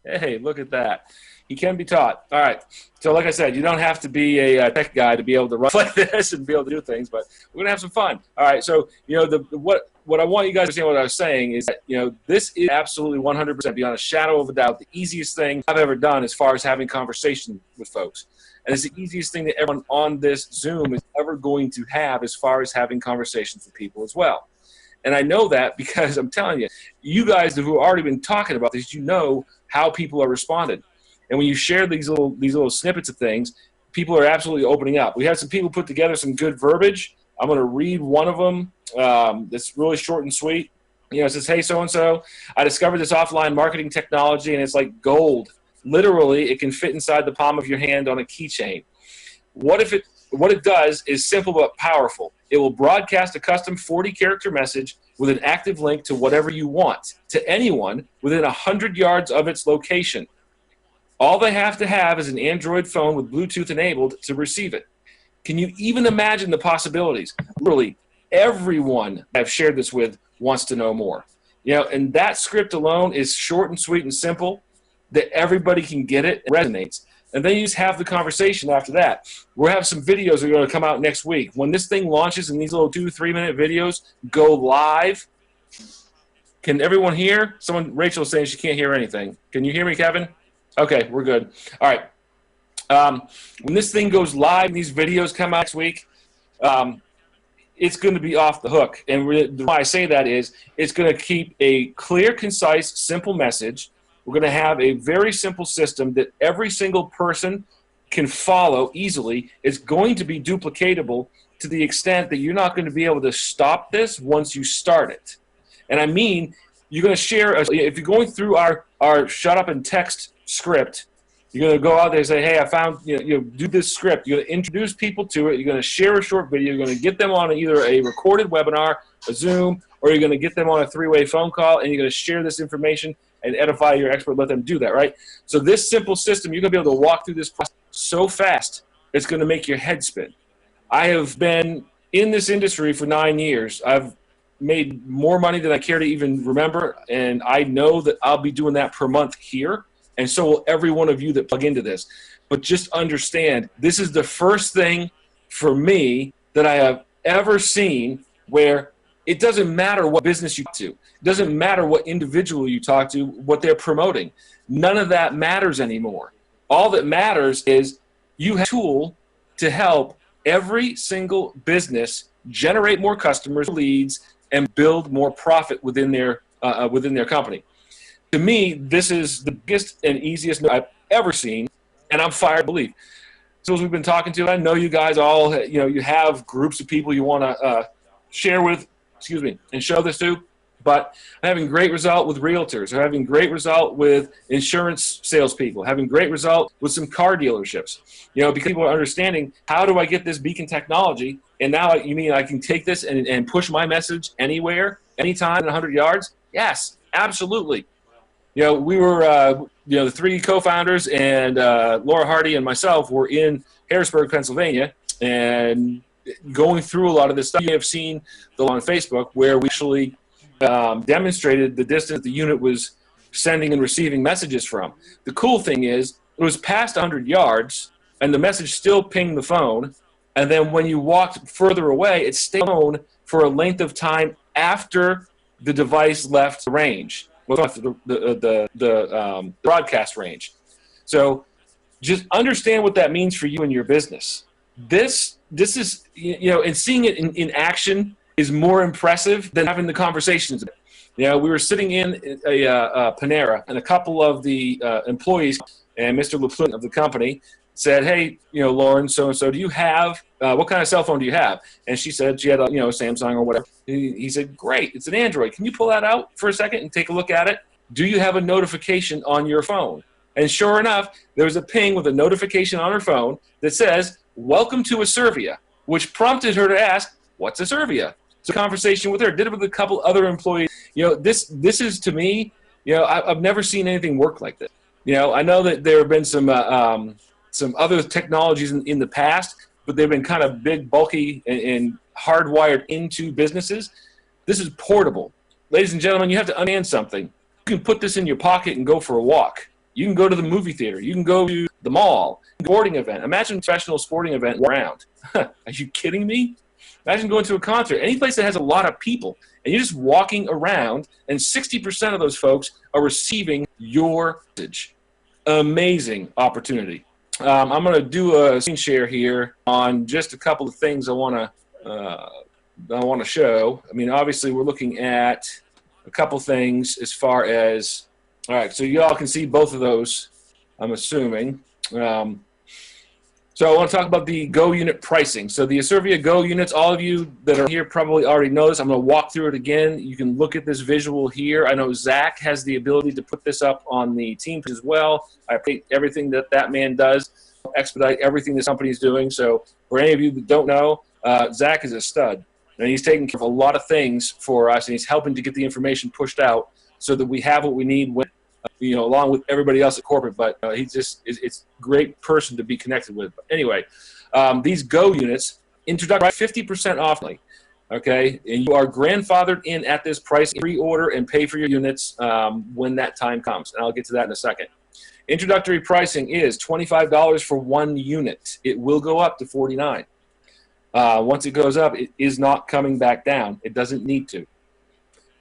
Hey, look at that. He can be taught. All right. So like I said, you don't have to be a tech guy to be able to run like this and be able to do things, but we're going to have some fun. All right. So, what I want you guys to understand what I was saying is that, this is absolutely 100% beyond a shadow of a doubt the easiest thing I've ever done as far as having conversation with folks. And it's the easiest thing that everyone on this Zoom is ever going to have as far as having conversations with people as well. And I know that because I'm telling you, you guys who have already been talking about this, how people are responding. And when you share these little snippets of things, people are absolutely opening up. We had some people put together some good verbiage. I'm going to read one of them that's really short and sweet. It says, "Hey, so-and-so, I discovered this offline marketing technology, and it's like gold. Literally, it can fit inside the palm of your hand on a keychain. What it does is simple but powerful. It will broadcast a custom 40-character message with an active link to whatever you want to anyone within 100 yards of its location. All they have to have is an Android phone with Bluetooth enabled to receive it." Can you even imagine the possibilities? Literally, everyone I've shared this with wants to know more. And that script alone is short and sweet and simple, that everybody can get it and resonates. And then you just have the conversation after that. We'll have some videos that are going to come out next week. When this thing launches and these little 2-3 minute videos go live, can everyone hear? Rachel's saying she can't hear anything. Can you hear me, Kevin? Okay, we're good. All right. When this thing goes live and these videos come out next week, it's going to be off the hook. And why I say that is it's going to keep a clear, concise, simple message. We're going to have a very simple system that every single person can follow easily. It's going to be duplicatable to the extent that you're not going to be able to stop this once you start it. And I mean, you're going to share, if you're going through our shut up and text script, you're going to go out there and say, "Hey, I found, do this script." You're going to introduce people to it. You're going to share a short video. You're going to get them on either a recorded webinar, a Zoom, or you're going to get them on a 3-way phone call, and you're going to share this information and edify your expert, let them do that, right? So this simple system, you're going to be able to walk through this process so fast, it's going to make your head spin. I have been in this industry for 9 years. I've made more money than I care to even remember, and I know that I'll be doing that per month here, and so will every one of you that plug into this. But just understand, this is the first thing for me that I have ever seen where it doesn't matter what business you talk to. It doesn't matter what individual you talk to, what they're promoting. None of that matters anymore. All that matters is you have a tool to help every single business generate more customers, leads, and build more profit within their company. To me, this is the biggest and easiest I've ever seen, and I'm fired to believe. So as we've been talking to, I know you guys all, you have groups of people you want to share with, and show this to. But I'm having great result with realtors. I'm having great result with insurance salespeople. Having great result with some car dealerships. Because people are understanding, how do I get this beacon technology? And now you mean I can take this and push my message anywhere, anytime, in 100 yards? Yes, absolutely. We were, the 3 co-founders and Laura Hardy and myself were in Harrisburg, Pennsylvania, and going through a lot of this stuff. You have seen on Facebook where we actually demonstrated the distance the unit was sending and receiving messages from. The cool thing is it was past 100 yards, and the message still pinged the phone. And then when you walked further away, it stayed on for a length of time after the device left the range, the broadcast range. So just understand what that means for you and your business. This is, and seeing it in action is more impressive than having the conversations. We were sitting in a Panera, and a couple of the employees and Mr. LaPlante of the company said, "Hey, Lauren, so-and-so, do you have, what kind of cell phone do you have?" And she said she had a Samsung or whatever. He said, "Great, it's an Android. Can you pull that out for a second and take a look at it? Do you have a notification on your phone?" And sure enough, there was a ping with a notification on her phone that says, "Welcome to Asservia," which prompted her to ask, "What's Asservia?" So conversation with her, did it with a couple other employees. This is, to me, I've never seen anything work like this. I know that there have been some other technologies in the past, but they've been kind of big, bulky, and hardwired into businesses. This is portable. Ladies and gentlemen, you have to understand something. You can put this in your pocket and go for a walk. You can go to the movie theater. You can go to the mall. Sporting event. Imagine a professional sporting event around. Are you kidding me? Imagine going to a concert. Any place that has a lot of people, and you're just walking around, and 60% of those folks are receiving your message. Amazing opportunity. I'm going to do a screen share here on just a couple of things I want to show. I mean, obviously, we're looking at a couple things as far as, all right, so you all can see both of those, I'm assuming. So I want to talk about the Go unit pricing. So the Asirvia Go units, all of you that are here probably already know this. I'm going to walk through it again. You can look at this visual here. I know Zach has the ability to put this up on the team as well. I appreciate everything that that man does, expedite everything this company is doing. So for any of you that don't know, Zach is a stud. And he's taking care of a lot of things for us, and he's helping to get the information pushed out so that we have what we need when, along with everybody else at corporate. But he's just, it's a great person to be connected with. But anyway, these Go units, introductory 50% off. Okay, and you are grandfathered in at this price, pre-order and pay for your units when that time comes. And I'll get to that in a second. Introductory pricing is $25 for one unit. It will go up to $49. Once it goes up, it is not coming back down. It doesn't need to.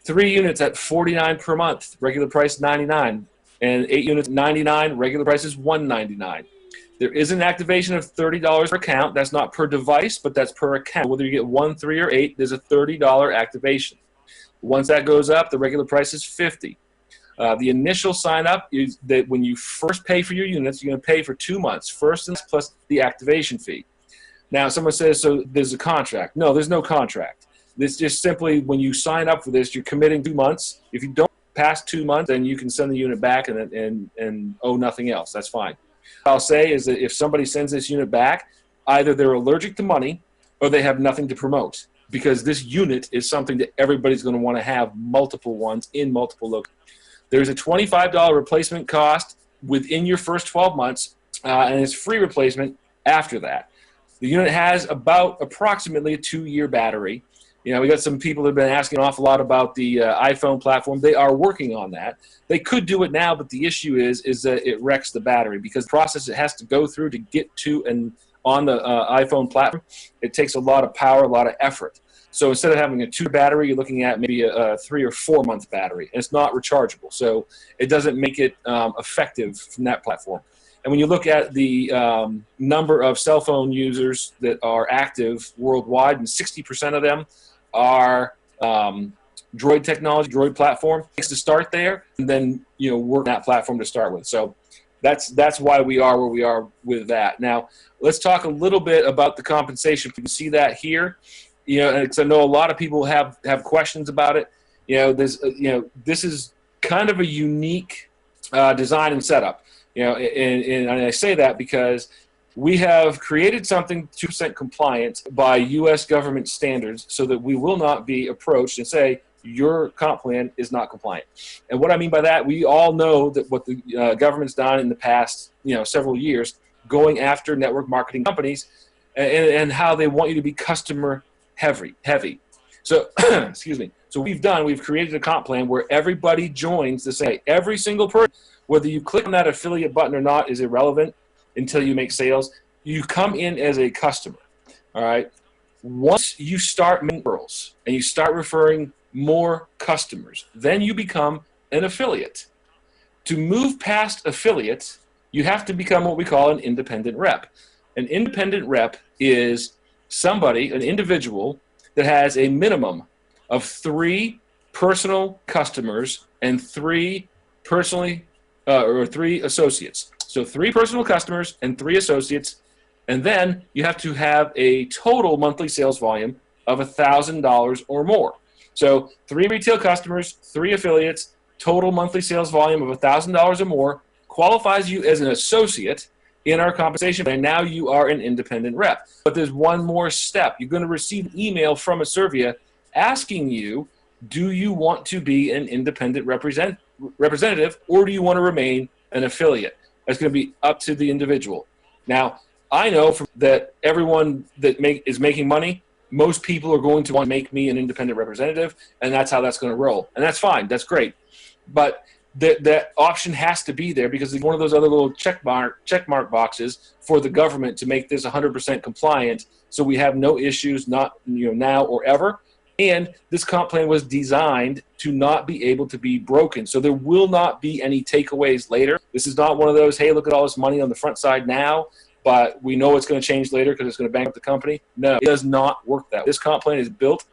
3 units at $49 per month, regular price $99, and 8 units $99, regular price is $199. There is an activation of $30 per account. That's not per device, but that's per account. Whether you get 1, 3, or 8, there's a $30 activation. Once that goes up, the regular price is $50. The initial sign-up is that when you first pay for your units, you're going to pay for 2 months, first and plus the activation fee. Now, someone says, so there's a contract. No, there's no contract. This just simply, when you sign up for this, you're committing 2 months. If you don't pass 2 months, then you can send the unit back and owe nothing else. That's fine. What I'll say is that if somebody sends this unit back, either they're allergic to money or they have nothing to promote, because this unit is something that everybody's going to want to have multiple ones in multiple locations. There's a $25 replacement cost within your first 12 months, and it's free replacement after that. The unit has approximately a 2-year battery. We got some people that have been asking an awful lot about the iPhone platform. They are working on that. They could do it now, but the issue is that it wrecks the battery, because the process it has to go through to get to and on the iPhone platform, it takes a lot of power, a lot of effort. So instead of having a 2 battery, you're looking at maybe a 3 or 4 month battery, and it's not rechargeable. So it doesn't make it effective from that platform. And when you look at the number of cell phone users that are active worldwide, and 60% of them are Droid technology, Droid platform, takes to start there, and then work on that platform to start with. So that's why we are where we are with that. Now let's talk a little bit about the compensation. You can see that here. Because I know a lot of people have questions about it. This is kind of a unique design and setup. And I say that because we have created something 2% compliant by U.S. government standards, so that we will not be approached and say your comp plan is not compliant. And what I mean by that, we all know that what the government's done in the past several years, going after network marketing companies and how they want you to be customer heavy. So, excuse me. So we've created a comp plan where everybody joins the same. Every single person, whether you click on that affiliate button or not, is irrelevant until you make sales. You come in as a customer, all right? Once you start making referrals and you start referring more customers, then you become an affiliate. To move past affiliate, you have to become what we call an independent rep. An independent rep is somebody, an individual, that has a minimum of 3 personal customers and 3 associates. So 3 personal customers and 3 associates, and then you have to have a total monthly sales volume of $1,000 or more. So 3 retail customers, 3 affiliates, total monthly sales volume of $1,000 or more qualifies you as an associate in our compensation plan. Now you are an independent rep. But there's one more step. You're going to receive an email from Asirvia asking you, do you want to be an independent representative, or do you want to remain an affiliate? That's going to be up to the individual. Now, I know that everyone that is making money, most people are going to want to make me an independent representative, and that's how that's going to roll. And that's fine. That's great. But that option has to be there because it's one of those other little check mark boxes for the government to make this 100% compliant, so we have no issues, not now or ever. And this comp plan was designed to not be able to be broken, so there will not be any takeaways later. This is not one of those, hey, look at all this money on the front side now, but we know it's going to change later because it's going to bankrupt the company. No, it does not work that way. This comp plan is built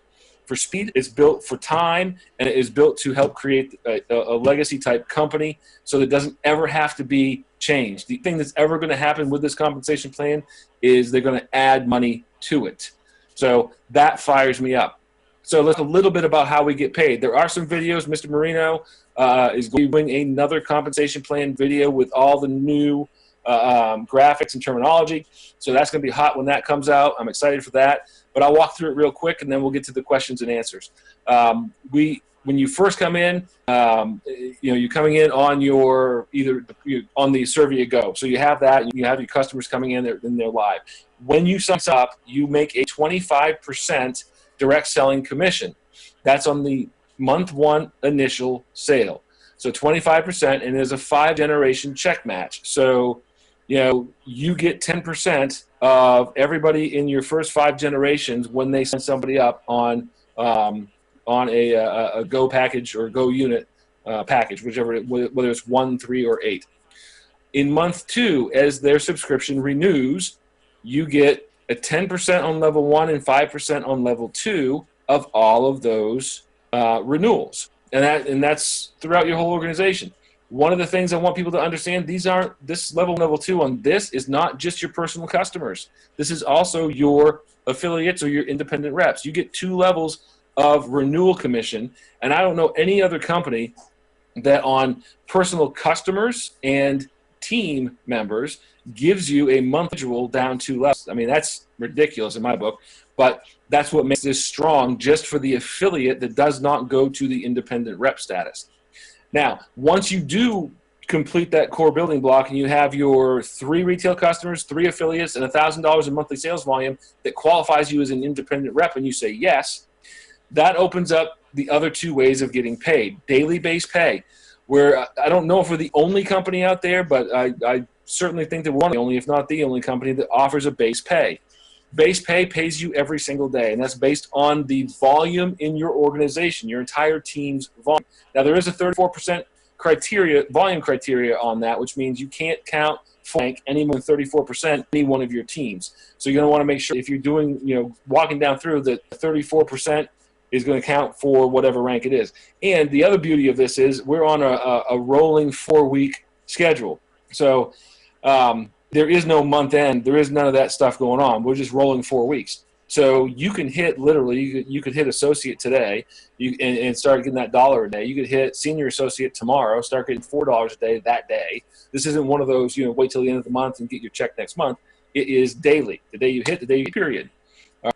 for speed, it's built for time, and it is built to help create a legacy type company so that it doesn't ever have to be changed. The thing that's ever going to happen with this compensation plan is they're going to add money to it. So that fires me up. So let's a little bit about how we get paid. There are some videos. Mr. Marino is going to bring another compensation plan video with all the new graphics and terminology. So that's going to be hot when that comes out. I'm excited for that. But I'll walk through it real quick, and then we'll get to the questions and answers. When you first come in, you're coming in on your on the Servia Go. So you have that. You have your customers coming in. They're live. When you sign up, you make a 25% direct selling commission. That's on the month one initial sale. So 25%, and there's a 5-generation check match. So you get 10% of everybody in your first 5 generations when they send somebody up on a Go package or Go unit package, whether it's 1, 3, or 8. In month 2, as their subscription renews, you get a 10% on level 1 and 5% on level 2 of all of those renewals, and that's throughout your whole organization. One of the things I want people to understand, this level 2 on this is not just your personal customers. This is also your affiliates or your independent reps. You get 2 levels of renewal commission, and I don't know any other company that on personal customers and team members gives you a monthly individual down 2 levels. I mean, that's ridiculous in my book, but that's what makes this strong just for the affiliate that does not go to the independent rep status. Now, once you do complete that core building block and you have your 3 retail customers, 3 affiliates, and $1,000 in monthly sales volume that qualifies you as an independent rep, and you say yes, that opens up the other 2 ways of getting paid. Daily base pay, where I don't know if we're the only company out there, but I certainly think that we're one of the only, if not the only company that offers a base pay. Base pay pays you every single day, and that's based on the volume in your organization, your entire team's volume. Now, there is a 34% volume criteria on that, which means you can't count flank any more than 34% any one of your teams. So you're going to want to make sure if you're doing, walking down through, that 34% is going to count for whatever rank it is. And the other beauty of this is we're on a rolling 4-week schedule. So there is no month end. There is none of that stuff going on. We're just rolling 4 weeks. So you can hit literally, you could hit associate today and start getting that $1 a day. You could hit senior associate tomorrow, start getting $4 a day that day. This isn't one of those, wait till the end of the month and get your check next month. It is daily. The day you hit, the day you period.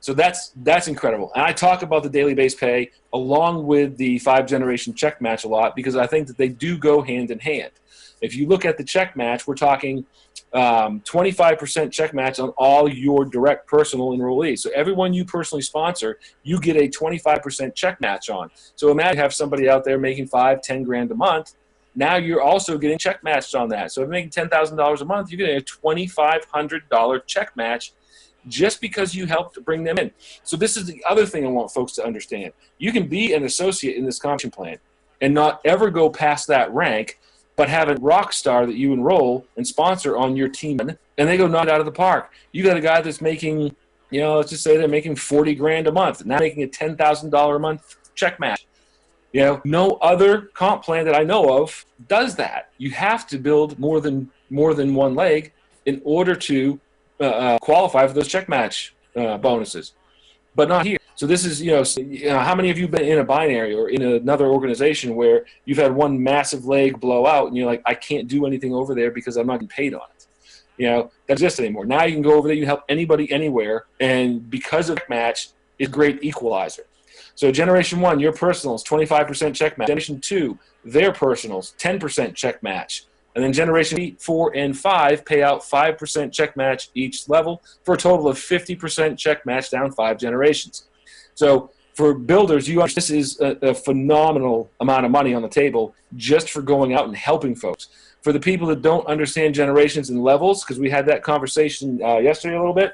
So that's incredible. And I talk about the daily base pay along with the 5-generation check match a lot because I think that they do go hand in hand. If you look at the check match, we're talking 25% check match on all your direct personal enrollees. So everyone you personally sponsor, you get a 25% check match on. So imagine you have somebody out there making $5, $10 grand a month. Now you're also getting check matched on that. So if you're making $10,000 a month, you're getting a $2,500 check match just because you helped bring them in. So this is the other thing I want folks to understand. You can be an associate in this compensation plan and not ever go past that rank, but have a rock star that you enroll and sponsor on your team, and they go knock it out of the park. You got a guy that's making, let's just say they're making 40 grand a month, now making a $10,000 a month check match. No other comp plan that I know of does that. You have to build more than one leg in order to qualify for those check match bonuses, but not here. So this is, how many of you have been in a binary or in another organization where you've had one massive leg blow out and you're like, I can't do anything over there because I'm not getting paid on it. That exists anymore. Now you can go over there, you can help anybody anywhere, and because of match, it's a great equalizer. So generation 1, your personals, 25% check match. Generation 2, their personals, 10% check match. And then generation 3, 4, and 5 pay out 5% check match each level for a total of 50% check match down 5 generations. So for builders, this is a phenomenal amount of money on the table just for going out and helping folks. For the people that don't understand generations and levels, because we had that conversation yesterday a little bit,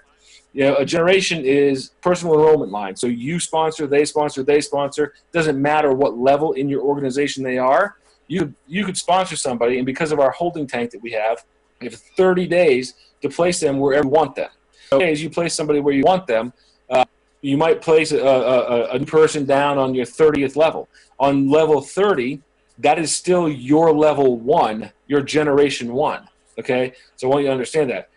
a generation is personal enrollment line. So you sponsor, they sponsor, they sponsor. Doesn't matter what level in your organization they are. You could sponsor somebody, and because of our holding tank that we have 30 days to place them wherever you want them. So as you place somebody where you want them, you might place a new person down on your 30th level. On level 30, that is still your level 1, your generation 1. Okay? So I want you to understand that.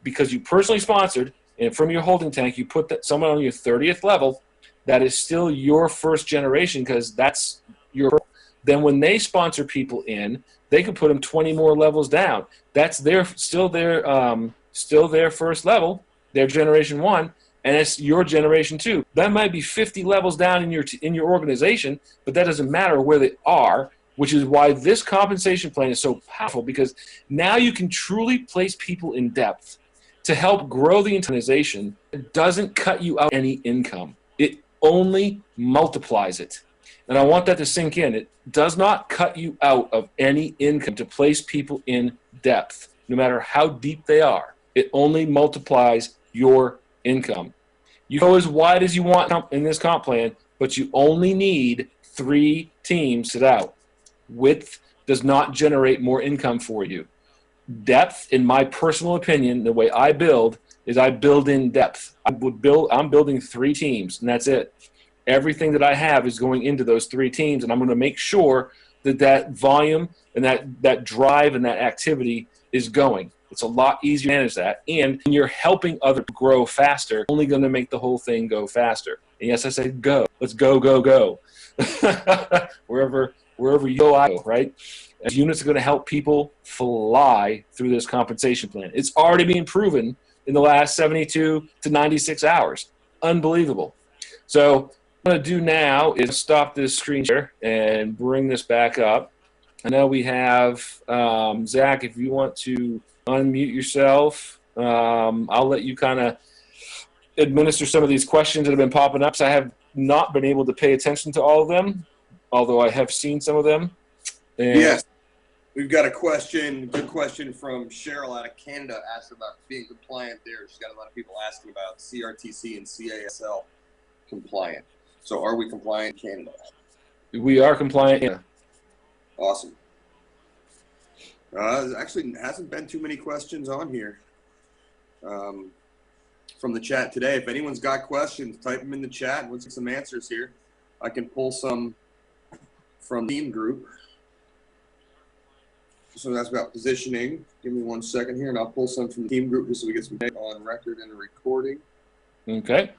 Because you personally sponsored, and from your holding tank, you put someone on your 30th level, that is still your first generation because that's your. Then when they sponsor people in, they can put them 20 more levels down. That's still their first level, their generation 1, and it's your generation 2. That might be 50 levels down in your organization, but that doesn't matter where they are, which is why this compensation plan is so powerful, because now you can truly place people in depth to help grow the organization. It doesn't cut you out any income. It only multiplies it. And I want that to sink in. It does not cut you out of any income to place people in depth, no matter how deep they are. It only multiplies your income. You go as wide as you want in this comp plan, but you only need 3 teams sit out. Width does not generate more income for you. Depth, in my personal opinion, the way I build is I build in depth. I'm building 3 teams, and that's it. Everything that I have is going into those 3 teams, and I'm going to make sure that volume and that drive and that activity is going. It's a lot easier to manage that, and you're helping others grow faster, only going to make the whole thing go faster. And yes, I said go. Let's go, go, go. wherever you go, I go, right? As units are going to help people fly through this compensation plan. It's already being proven in the last 72 to 96 hours. Unbelievable. So what I'm going to do now is stop this screen share and bring this back up. I know we have Zach, if you want to unmute yourself, I'll let you kind of administer some of these questions that have been popping up. So I have not been able to pay attention to all of them, although I have seen some of them. And yes. We've got a good question from Cheryl out of Canada, asked about being compliant there. She's got a lot of people asking about CRTC and CASL compliant. So are we compliant in Canada? We are compliant. Yeah. Awesome. There actually hasn't been too many questions on here from the chat today. If anyone's got questions, type them in the chat and let's get some answers here. I can pull some from the team group. So that's about positioning. Give me 1 second here, and I'll pull some from the team group just so we get some data on record and recording. Okay.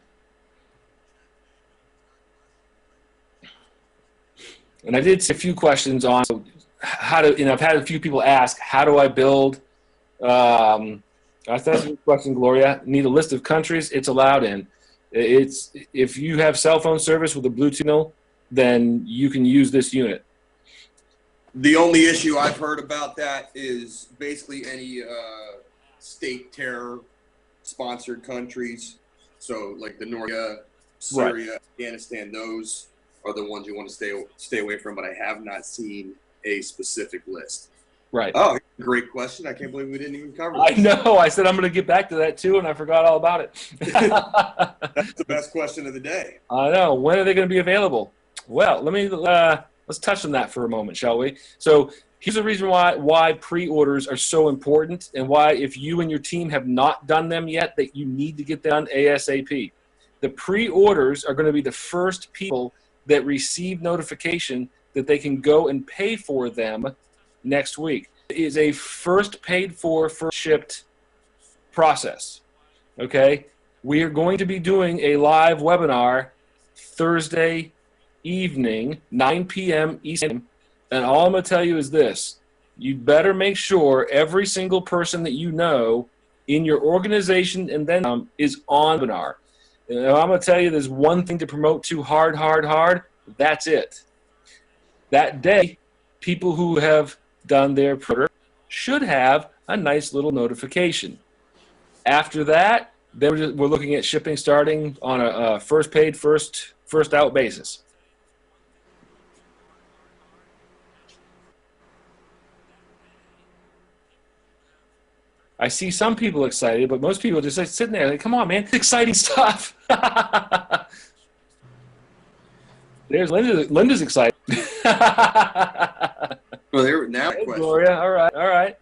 And I did see a few questions on how to, I've had a few people ask, how do I build? I thought that was a question, Gloria. Need a list of countries it's allowed in. If you have cell phone service with a Bluetooth signal, then you can use this unit. The only issue I've heard about that is basically any state terror-sponsored countries. So like the North Korea, Syria, right. Afghanistan, those are the ones you want to stay away from, but I have not seen a specific list. Right. Oh, great question. I can't believe we didn't even cover that. I know. I said I'm going to get back to that too, and I forgot all about it. That's the best question of the day. I know. When are they going to be available? Well, let's touch on that for a moment, shall we? So here's the reason why pre-orders are so important, and why if you and your team have not done them yet, that you need to get done ASAP. The pre-orders are going to be the first people that receive notification that they can go and pay for them next week. It is a first paid for, first shipped process. Okay? We are going to be doing a live webinar Thursday evening, 9 p.m. Eastern, and all I'm going to tell you is this. You better make sure every single person that you know in your organization and then is on webinar. And I'm going to tell you there's one thing to promote too hard. That's it. That day, people who have done their pre-order should have a nice little notification. After that, then we're looking at shipping starting on a first paid, first first out basis. I see some people excited, but most people just like sitting there like, come on, man, it's exciting stuff. There's Linda. Linda's excited. Well, there now. Hey, Gloria, all right.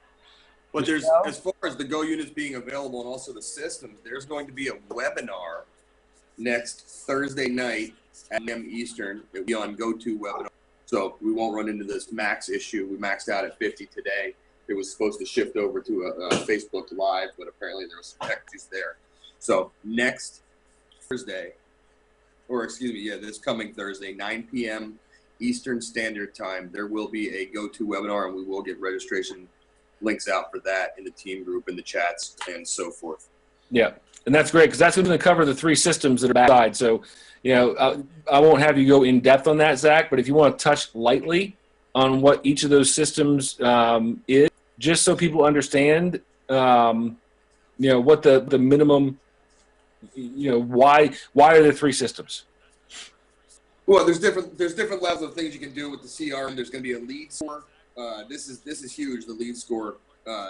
But there's, as far as the Go units being available and also the systems, there's going to be a webinar next Thursday night at 9 p.m. Eastern. It'll be on GoToWebinar. So we won't run into this max issue. We maxed out at 50 today. It was supposed to shift over to a Facebook Live, but apparently there was some tech issues there. So next Thursday, or excuse me, this coming Thursday, 9 p.m. Eastern Standard Time, there will be a GoToWebinar, and we will get registration links out for that in the team group, in the chats, and so forth. Yeah, and that's great because that's going to cover the 3 systems that are backside. So, you know, I won't have you go in depth on that, Zach, but if you want to touch lightly on what each of those systems is, just so people understand, you know, what the minimum, you know, why are there 3 systems? Well, there's different levels of things you can do with the CRM. There's going to be a lead score. This is huge, the lead score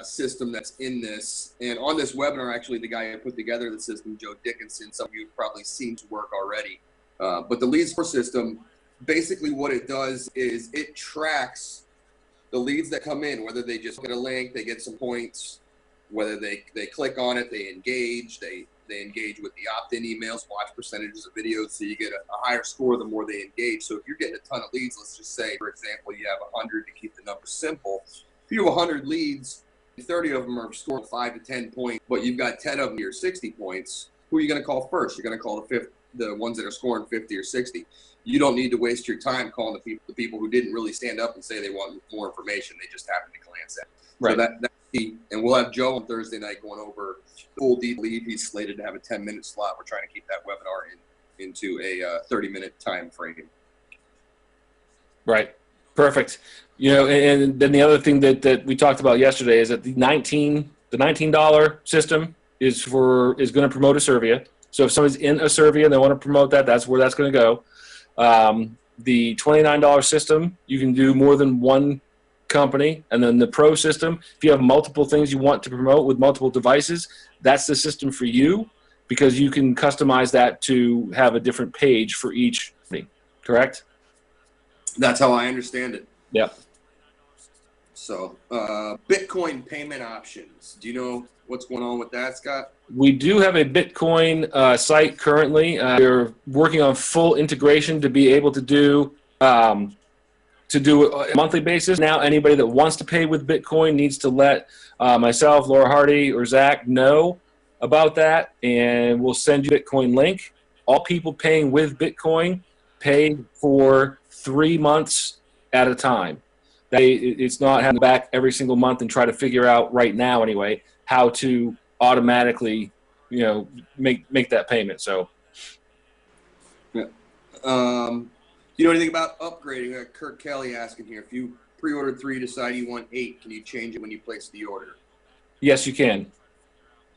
system that's in this. And on this webinar, actually, the guy who put together the system, Joe Dickinson, some of you have probably seen his work already. But the lead score system, basically what it does is it tracks the leads that come in, whether they just get a link, they get some points, whether they click on it, they engage, they engage with the opt-in emails, watch percentages of videos, so you get a higher score the more they engage. So if you're getting a ton of leads, let's just say, for example, you have 100 to keep the numbers simple. If you have 100 leads, 30 of them are scoring 5 to 10 points, but you've got 10 of them here 60 points, who are you going to call first? You're going to call the ones that are scoring 50 or 60. You don't need to waste your time calling the people who didn't really stand up and say they want more information. They just happened to glance at it. Right. So that's key. And we'll have Joe on Thursday night going over full deep lead. He's slated to have a 10-minute slot. We're trying to keep that webinar into a 30-minute time frame. Right. Perfect. You know, and then the other thing that we talked about yesterday is that the $19 system is going to promote Asirvia. So if somebody's in Asirvia and they want to promote that, that's where that's going to go. The $29 system, you can do more than one company. And then the Pro system, if you have multiple things you want to promote with multiple devices, that's the system for you because you can customize that to have a different page for each company, correct? That's how I understand it. Yeah. So Bitcoin payment options. Do you know what's going on with that, Scott? We do have a Bitcoin site currently. We're working on full integration to be able to do a monthly basis. Now, anybody that wants to pay with Bitcoin needs to let myself, Laura Hardy, or Zach know about that, and we'll send you a Bitcoin link. All people paying with Bitcoin pay for 3 months at a time. It's not having to go back every single month and try to figure out right now anyway how to automatically, you know, make that payment. So, yeah. You know anything about upgrading? Kirk Kelly asking here. If you pre-ordered 3, decide you want 8, can you change it when you place the order? Yes, you can.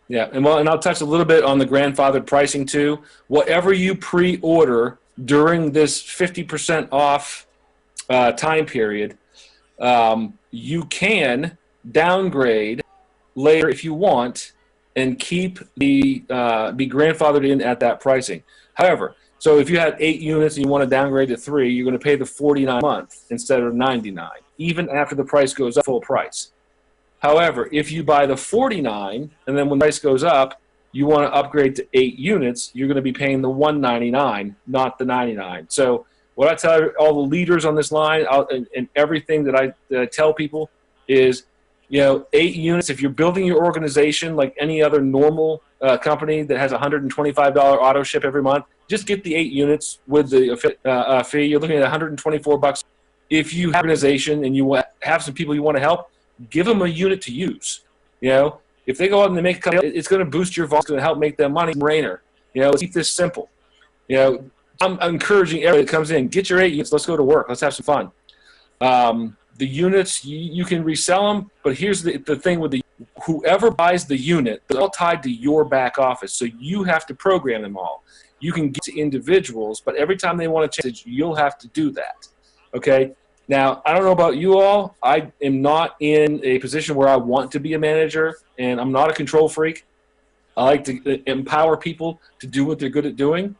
Yeah, and I'll touch a little bit on the grandfathered pricing too. Whatever you pre-order during this 50% off time period, you can downgrade later if you want and keep be grandfathered in at that pricing. However, so if you had 8 units and you want to downgrade to 3, you're going to pay the $49 a month instead of $99, even after the price goes up full price. However, if you buy the $49 and then when the price goes up, you want to upgrade to 8 units, you're going to be paying the $199, not the $99. So what I tell all the leaders on this line and everything that I tell people is, you know, 8 units, if you're building your organization like any other normal company that has $125 auto ship every month, just get the 8 units with the fee. You're looking at $124. If you have an organization and you have some people you want to help, give them a unit to use. You know, if they go out and they make a couple, it's going to boost your volume. It's going to help make them money. Brainer. You know, let's keep this simple. You know, I'm encouraging everybody that comes in, get your 8 units. Let's go to work. Let's have some fun. The units, you can resell them, but here's the thing with whoever buys the unit, they're all tied to your back office, so you have to program them all. You can get to individuals, but every time they want to change, you'll have to do that. Okay? Now, I don't know about you all. I am not in a position where I want to be a manager, and I'm not a control freak. I like to empower people to do what they're good at doing.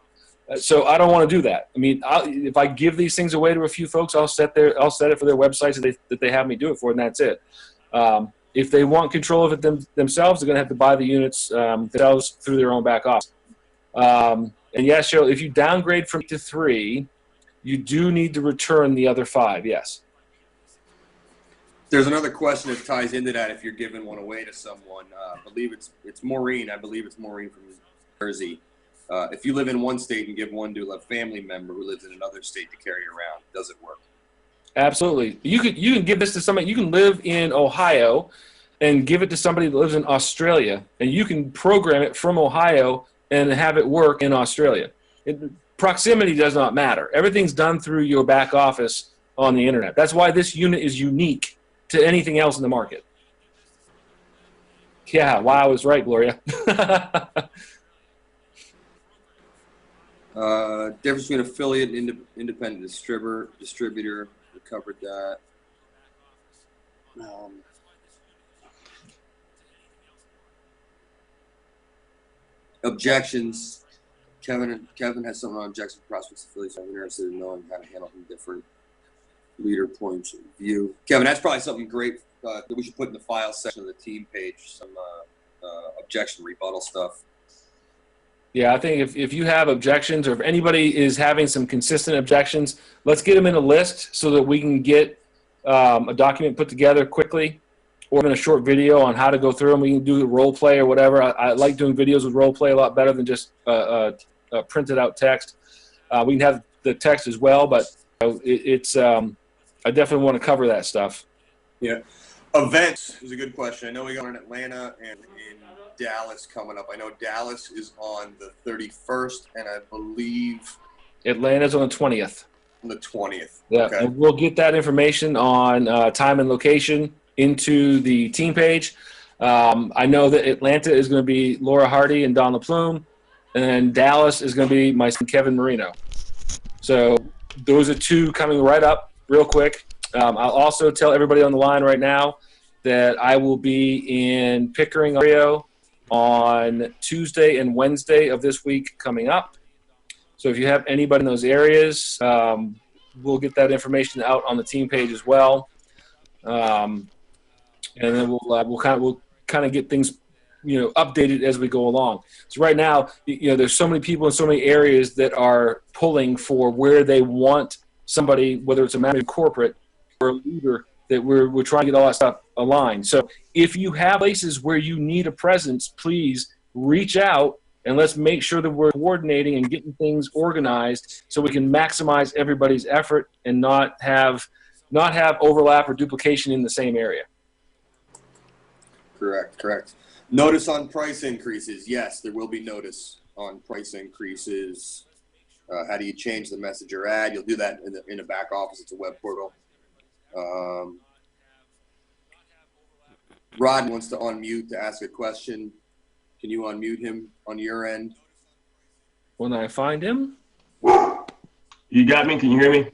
So I don't want to do that. I mean, if I give these things away to a few folks, I'll set it for their websites that they have me do it for, and that's it. If they want control of it themselves, they're going to have to buy the units themselves through their own back office. And yes, Cheryl, if you downgrade from 8 to 3, you do need to return the other 5. Yes. There's another question that ties into that. If you're giving one away to someone, I believe it's Maureen. I believe it's Maureen from New Jersey. If you live in one state and give one to a family member who lives in another state to carry around, does it work? Absolutely. You can give this to somebody. You can live in Ohio and give it to somebody that lives in Australia, and you can program it from Ohio and have it work in Australia. Proximity does not matter. Everything's done through your back office on the internet. That's why this unit is unique to anything else in the market. Yeah, wow, I was right, Gloria. Difference between affiliate and independent distributor. We covered that. Objections. Kevin has something on objections prospects affiliates. I'm interested in knowing how to handle from different leader points of view. Kevin, that's probably something great that we should put in the file section of the team page. Some objection rebuttal stuff. Yeah, I think if you have objections, or if anybody is having some consistent objections, let's get them in a list so that we can get a document put together quickly, or even a short video on how to go through them. We can do the role play or whatever. I like doing videos with role play a lot better than just printed out text. We can have the text as well, but it's I definitely want to cover that stuff. Yeah. Events is a good question. I know we got in Atlanta and in Dallas coming up. I know Dallas is on the 31st, and I believe Atlanta's on the 20th. On the 20th. Yeah, okay. And we'll get that information on time and location into the team page. I know that Atlanta is going to be Laura Hardy and Don LaPlume, and then Dallas is going to be my son Kevin Marino. So those are 2 coming right up real quick. I'll also tell everybody on the line right now that I will be in Pickering, Ontario on Tuesday and Wednesday of this week coming up. So if you have anybody in those areas, we'll get that information out on the team page as well. And then we'll kind of get things, updated as we go along. So right now, there's so many people in so many areas that are pulling for where they want somebody, whether it's a manager, corporate, or a leader, that we're trying to get all that stuff aligned. So if you have places where you need a presence, please reach out and let's make sure that we're coordinating and getting things organized so we can maximize everybody's effort and not have overlap or duplication in the same area. Correct. Notice on price increases. Yes, there will be notice on price increases. How do you change the messenger ad? You'll do that in the back office. It's a web portal. Rod wants to unmute to ask a question. Can you unmute him on your end? When I find him. You got me? Can you hear me?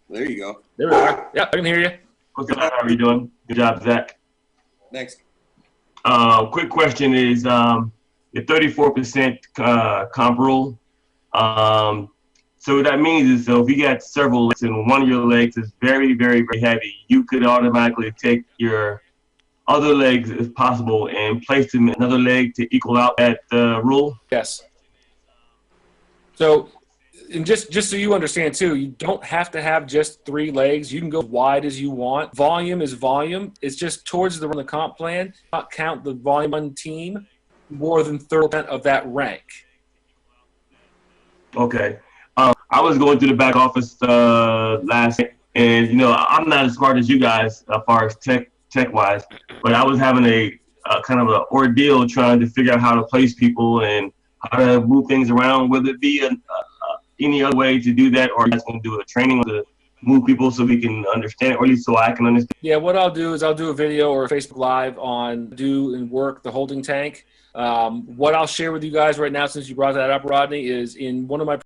There you go. There we are. Yeah, I can hear you. What's up? How are you doing? Good job, Zach. Next. Quick question is the 34% comp rule. So what that means is, so if you got several legs and one of your legs is very, very, very heavy, you could automatically take your other legs, if possible, and place them in another leg to equal out that rule? Yes. So, and just so you understand too, you don't have to have just 3 legs. You can go as wide as you want. Volume is volume. It's just towards the comp plan. Not count the volume on team more than 30% of that rank. Okay. I was going through the back office last night, and I'm not as smart as you guys as far as tech-wise, but I was having a kind of an ordeal trying to figure out how to place people and how to move things around. Whether it be any other way to do that, or you guys going to do a training to move people so we can understand, or at least so I can understand? Yeah, what I'll do is I'll do a video or a Facebook Live on do and work the holding tank. What I'll share with you guys right now, since you brought that up, Rodney, is in one of my